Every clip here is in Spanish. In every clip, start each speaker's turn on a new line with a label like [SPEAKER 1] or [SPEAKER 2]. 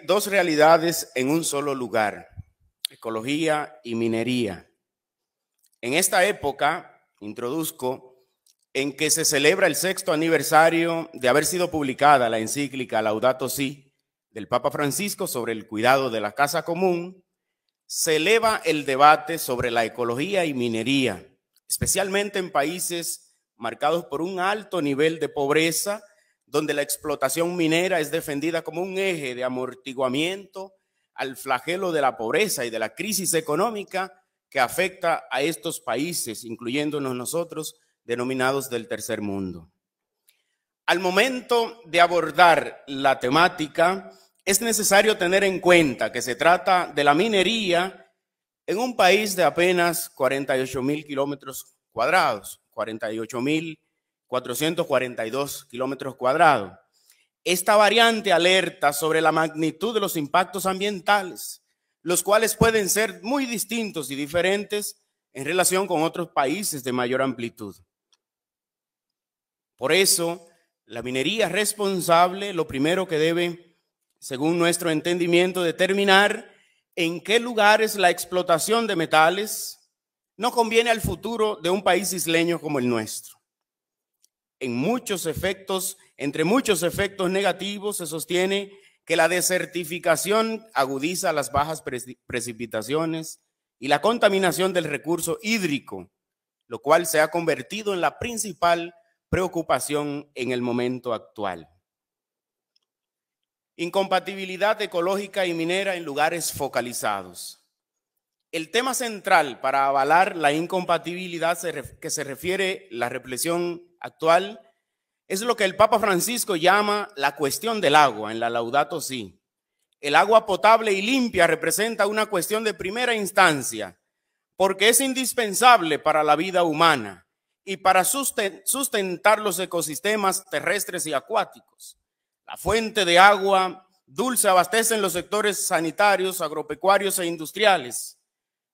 [SPEAKER 1] Dos realidades en un solo lugar, ecología y minería. En esta época, introduzco, en que se celebra el 6º aniversario de haber sido publicada la encíclica Laudato Si del Papa Francisco sobre el cuidado de la casa común, se eleva el debate sobre la ecología y minería, especialmente en países marcados por un alto nivel de pobreza, donde la explotación minera es defendida como un eje de amortiguamiento al flagelo de la pobreza y de la crisis económica que afecta a estos países, incluyéndonos nosotros, denominados del tercer mundo. Al momento de abordar la temática, es necesario tener en cuenta que se trata de la minería en un país de apenas 48.000 kilómetros cuadrados, 48.442 kilómetros cuadrados. Esta variante alerta sobre la magnitud de los impactos ambientales, los cuales pueden ser muy distintos y diferentes en relación con otros países de mayor amplitud. Por eso, la minería responsable, lo primero que debe, según nuestro entendimiento, determinar en qué lugares la explotación de metales no conviene al futuro de un país isleño como el nuestro. Entre muchos efectos negativos, se sostiene que la desertificación agudiza las bajas precipitaciones y la contaminación del recurso hídrico, lo cual se ha convertido en la principal preocupación en el momento actual. Incompatibilidad ecológica y minera en lugares focalizados. El tema central para avalar la incompatibilidad que se refiere la reflexión actual es lo que el Papa Francisco llama la cuestión del agua en la Laudato Si. El agua potable y limpia representa una cuestión de primera instancia porque es indispensable para la vida humana y para sustentar los ecosistemas terrestres y acuáticos. La fuente de agua dulce abastece en los sectores sanitarios, agropecuarios e industriales.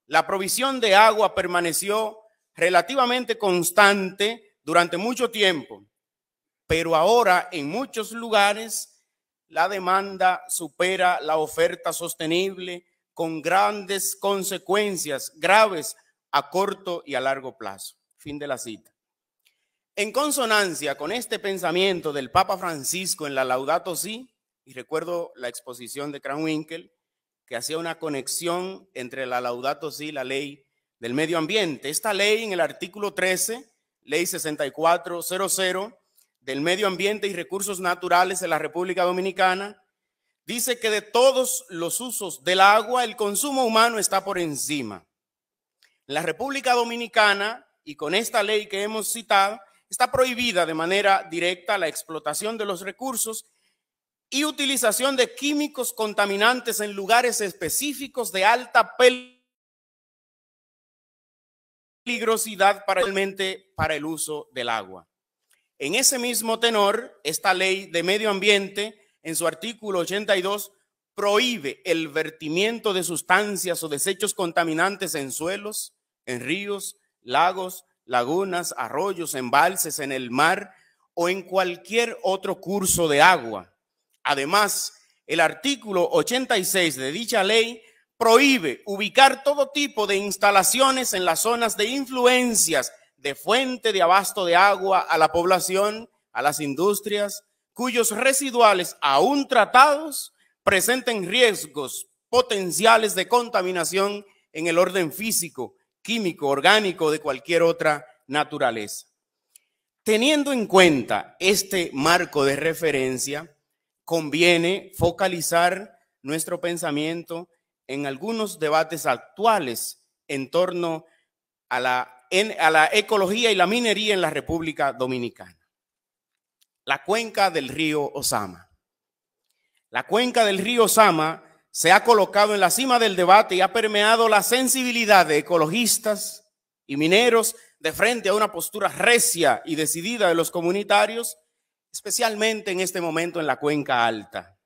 [SPEAKER 1] La provisión de agua permaneció relativamente constante durante mucho tiempo, pero ahora en muchos lugares la demanda supera la oferta sostenible con grandes consecuencias graves a corto y a largo plazo. Fin de la cita. En consonancia con este pensamiento del Papa Francisco en la Laudato Si, y recuerdo la exposición de Cranwinkel, que hacía una conexión entre la Laudato Si y la ley del medio ambiente. Esta ley, en el artículo 13, ley 6400 del medio ambiente y recursos naturales de la República Dominicana, dice que de todos los usos del agua, el consumo humano está por encima. En la República Dominicana, y con esta ley que hemos citado, está prohibida de manera directa la explotación de los recursos y utilización de químicos contaminantes en lugares específicos de alta peligrosidad para el uso del agua. En ese mismo tenor, esta ley de medio ambiente, en su artículo 82, prohíbe el vertimiento de sustancias o desechos contaminantes en suelos, en ríos, lagos, lagunas, arroyos, embalses, en el mar o en cualquier otro curso de agua. Además, el artículo 86 de dicha ley prohíbe ubicar todo tipo de instalaciones en las zonas de influencias de fuente de abasto de agua a la población, a las industrias, cuyos residuales aún tratados presenten riesgos potenciales de contaminación en el orden físico, químico, orgánico, de cualquier otra naturaleza. Teniendo en cuenta este marco de referencia, conviene focalizar nuestro pensamiento en algunos debates actuales en torno a la ecología y la minería en la República Dominicana. La cuenca del río Ozama. La cuenca del río Ozama se ha colocado en la cima del debate y ha permeado la sensibilidad de ecologistas y mineros de frente a una postura recia y decidida de los comunitarios, especialmente en este momento en la cuenca alta.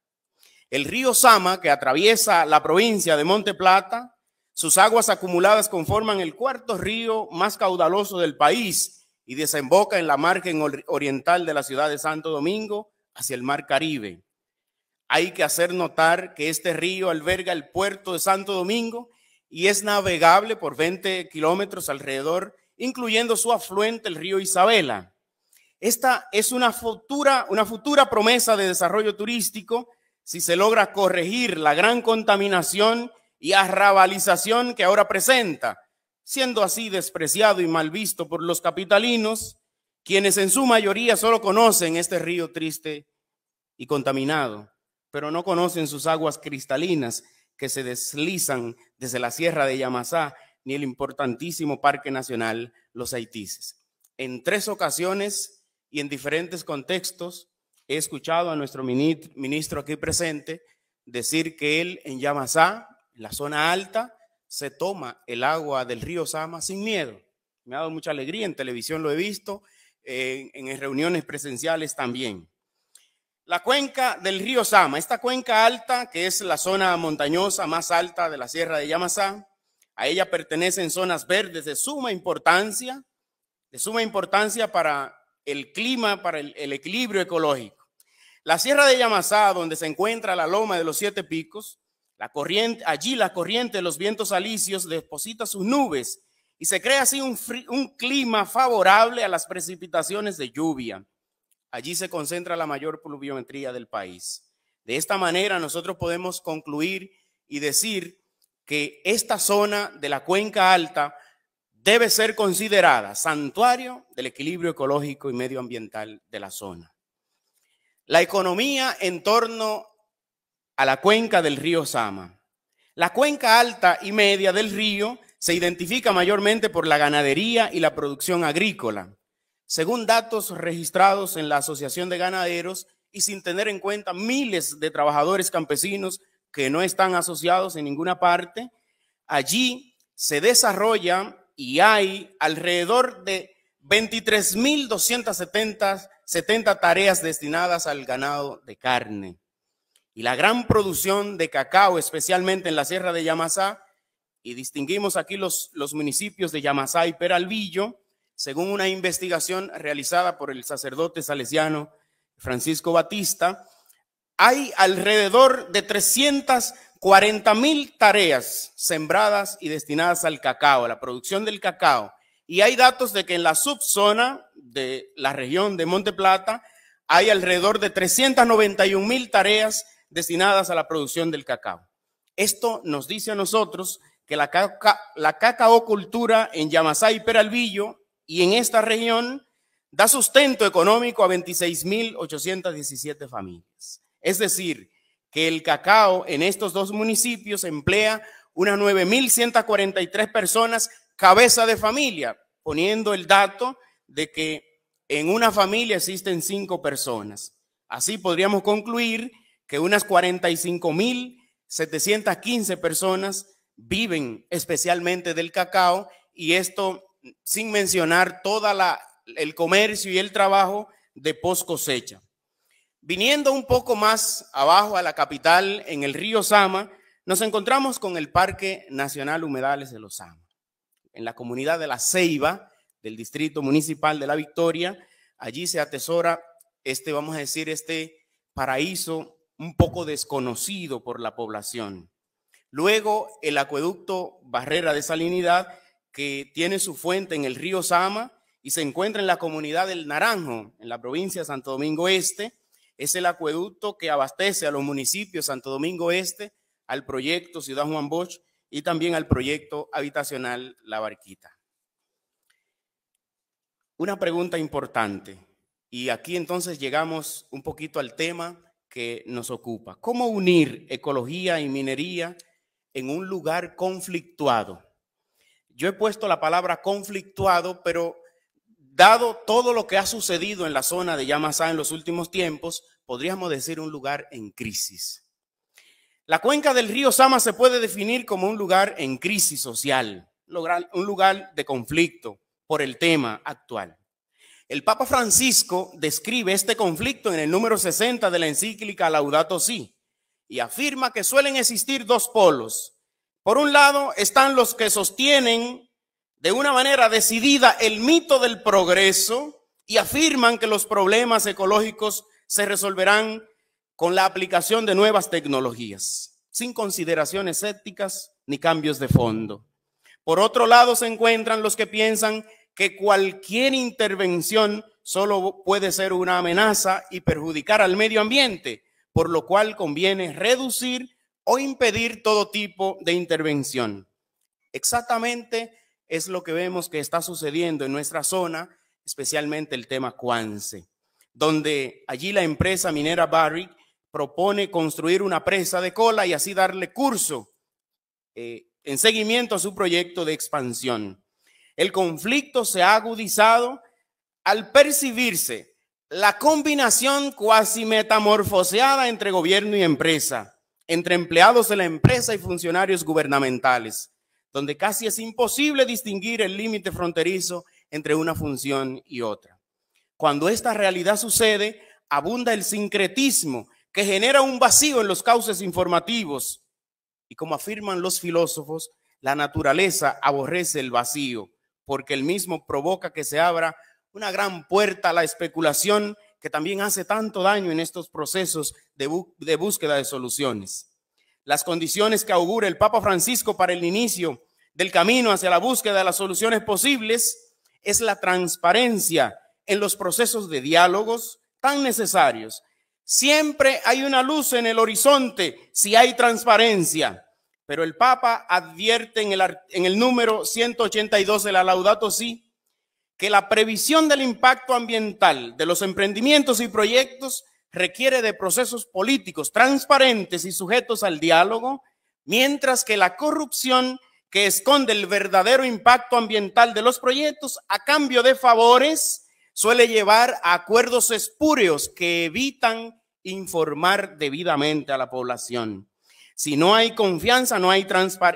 [SPEAKER 1] El río Ozama, que atraviesa la provincia de Monte Plata, sus aguas acumuladas conforman el cuarto río más caudaloso del país y desemboca en la margen oriental de la ciudad de Santo Domingo hacia el Mar Caribe. Hay que hacer notar que este río alberga el puerto de Santo Domingo y es navegable por 20 kilómetros alrededor, incluyendo su afluente, el río Isabela. Esta es una futura promesa de desarrollo turístico si se logra corregir la gran contaminación y arrabalización que ahora presenta, siendo así despreciado y mal visto por los capitalinos, quienes en su mayoría solo conocen este río triste y contaminado, pero no conocen sus aguas cristalinas que se deslizan desde la Sierra de Yamasá ni el importantísimo Parque Nacional Los Haitises. En 3 ocasiones y en diferentes contextos he escuchado a nuestro ministro aquí presente decir que él en Yamasá, la zona alta, se toma el agua del río Sama sin miedo. Me ha dado mucha alegría, en televisión lo he visto, en reuniones presenciales también. La cuenca del río Sama, esta cuenca alta, que es la zona montañosa más alta de la Sierra de Yamasá, a ella pertenecen zonas verdes de suma importancia para el clima, para el equilibrio ecológico. La Sierra de Yamasá, donde se encuentra la Loma de los 7 Picos, allí la corriente de los vientos alisios deposita sus nubes y se crea así un clima favorable a las precipitaciones de lluvia. Allí se concentra la mayor pluviometría del país. De esta manera nosotros podemos concluir y decir que esta zona de la cuenca alta debe ser considerada santuario del equilibrio ecológico y medioambiental de la zona. La economía en torno a la cuenca del río Sama. La cuenca alta y media del río se identifica mayormente por la ganadería y la producción agrícola. Según datos registrados en la Asociación de Ganaderos y sin tener en cuenta miles de trabajadores campesinos que no están asociados en ninguna parte, allí se desarrolla y hay alrededor de 23.270 tareas destinadas al ganado de carne. Y la gran producción de cacao, especialmente en la Sierra de Yamasá, y distinguimos aquí los municipios de Yamasá y Peralvillo, según una investigación realizada por el sacerdote salesiano Francisco Batista, hay alrededor de 340.000 tareas sembradas y destinadas al cacao, a la producción del cacao. Y hay datos de que en la subzona de la región de Monte Plata hay alrededor de 391.000 tareas destinadas a la producción del cacao. Esto nos dice a nosotros que la cacaocultura en Yamasá y Peralvillo y en esta región da sustento económico a 26.817 familias. Es decir, que el cacao en estos 2 municipios emplea unas 9.143 personas cabeza de familia, poniendo el dato de que en una familia existen 5 personas. Así podríamos concluir que unas 45.715 personas viven especialmente del cacao, y esto sin mencionar el comercio y el trabajo de post cosecha. Viniendo un poco más abajo a la capital, en el río Sama, nos encontramos con el Parque Nacional Humedales de los Sama. En la comunidad de La Ceiba, del Distrito Municipal de La Victoria, allí se atesora este paraíso un poco desconocido por la población. Luego, el acueducto Barrera de Salinidad, que tiene su fuente en el río Sama y se encuentra en la comunidad del Naranjo, en la provincia de Santo Domingo Este, es el acueducto que abastece a los municipios Santo Domingo Este, al proyecto Ciudad Juan Bosch y también al proyecto habitacional La Barquita. Una pregunta importante, y aquí entonces llegamos un poquito al tema que nos ocupa. ¿Cómo unir ecología y minería en un lugar conflictuado? Yo he puesto la palabra conflictuado, pero dado todo lo que ha sucedido en la zona de Yamasá en los últimos tiempos, podríamos decir un lugar en crisis. La cuenca del río Sama se puede definir como un lugar en crisis social, un lugar de conflicto por el tema actual. El Papa Francisco describe este conflicto en el número 60 de la encíclica Laudato Si y afirma que suelen existir 2 polos. Por un lado están los que sostienen de una manera decidida el mito del progreso y afirman que los problemas ecológicos se resolverán con la aplicación de nuevas tecnologías, sin consideraciones éticas ni cambios de fondo. Por otro lado, se encuentran los que piensan que cualquier intervención solo puede ser una amenaza y perjudicar al medio ambiente, por lo cual conviene reducir o impedir todo tipo de intervención. Exactamente es lo que vemos que está sucediendo en nuestra zona, especialmente el tema Cuance, donde allí la empresa minera Barrick propone construir una presa de cola y así darle curso en seguimiento a su proyecto de expansión. El conflicto se ha agudizado al percibirse la combinación cuasi metamorfoseada entre gobierno y empresa, entre empleados de la empresa y funcionarios gubernamentales, donde casi es imposible distinguir el límite fronterizo entre una función y otra. Cuando esta realidad sucede, abunda el sincretismo que genera un vacío en los cauces informativos. Y como afirman los filósofos, la naturaleza aborrece el vacío, porque el mismo provoca que se abra una gran puerta a la especulación que también hace tanto daño en estos procesos de búsqueda de soluciones. Las condiciones que augura el Papa Francisco para el inicio del camino hacia la búsqueda de las soluciones posibles es la transparencia en los procesos de diálogos tan necesarios. Siempre hay una luz en el horizonte si hay transparencia, pero el Papa advierte en el número 182 de la Laudato Si que la previsión del impacto ambiental de los emprendimientos y proyectos requiere de procesos políticos transparentes y sujetos al diálogo, mientras que la corrupción que esconde el verdadero impacto ambiental de los proyectos a cambio de favores suele llevar a acuerdos espurios que evitan informar debidamente a la población. Si no hay confianza, no hay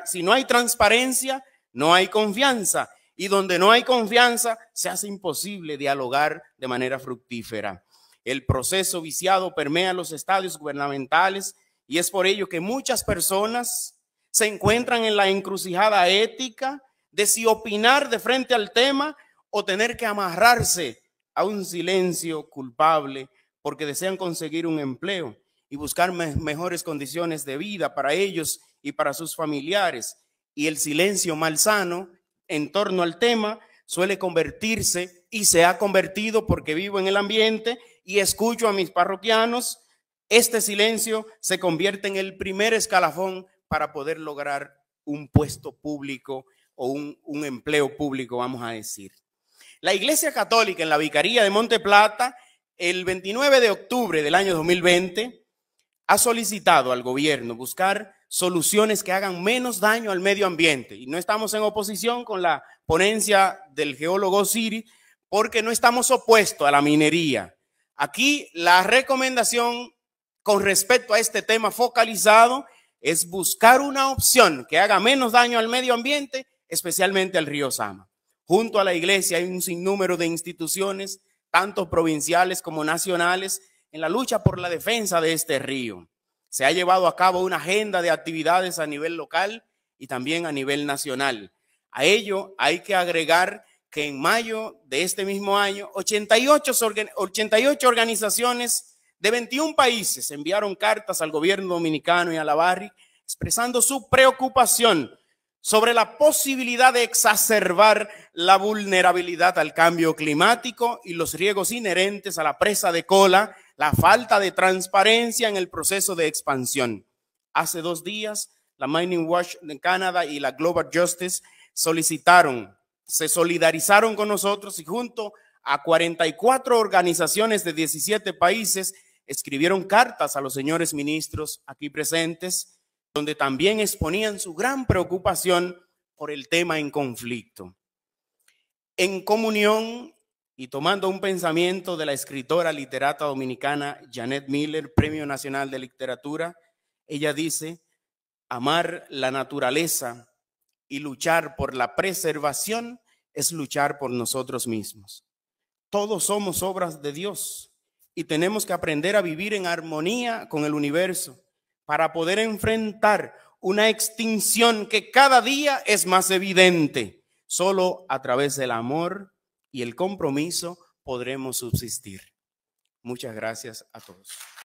[SPEAKER 1] si no hay transparencia, no hay confianza. Y donde no hay confianza, se hace imposible dialogar de manera fructífera. El proceso viciado permea los estadios gubernamentales y es por ello que muchas personas se encuentran en la encrucijada ética de si opinar de frente al tema o tener que amarrarse a un silencio culpable porque desean conseguir un empleo y buscar mejores condiciones de vida para ellos y para sus familiares. Y el silencio malsano en torno al tema suele convertirse y se ha convertido, porque vivo en el ambiente y escucho a mis parroquianos, este silencio se convierte en el primer escalafón para poder lograr un puesto público o un empleo público, vamos a decir. La Iglesia Católica en la Vicaría de Monte Plata, el 29 de octubre del año 2020, ha solicitado al gobierno buscar soluciones que hagan menos daño al medio ambiente. Y no estamos en oposición con la ponencia del geólogo Siri, porque no estamos opuestos a la minería. Aquí la recomendación con respecto a este tema focalizado es buscar una opción que haga menos daño al medio ambiente, especialmente al río Sama. Junto a la iglesia hay un sinnúmero de instituciones, tanto provinciales como nacionales, en la lucha por la defensa de este río. Se ha llevado a cabo una agenda de actividades a nivel local y también a nivel nacional. A ello hay que agregar que en mayo de este mismo año, 88 organizaciones de 21 países enviaron cartas al gobierno dominicano y a la Barrick expresando su preocupación sobre la posibilidad de exacerbar la vulnerabilidad al cambio climático y los riesgos inherentes a la presa de cola, la falta de transparencia en el proceso de expansión. Hace 2 días, la Mining Watch de Canadá y la Global Justice se solidarizaron con nosotros y junto a 44 organizaciones de 17 países escribieron cartas a los señores ministros aquí presentes, donde también exponían su gran preocupación por el tema en conflicto. En comunión y tomando un pensamiento de la escritora literata dominicana Janet Miller, Premio Nacional de Literatura, ella dice: amar la naturaleza y luchar por la preservación es luchar por nosotros mismos. Todos somos obras de Dios y tenemos que aprender a vivir en armonía con el universo para poder enfrentar una extinción que cada día es más evidente. Solo a través del amor y el compromiso podremos subsistir. Muchas gracias a todos.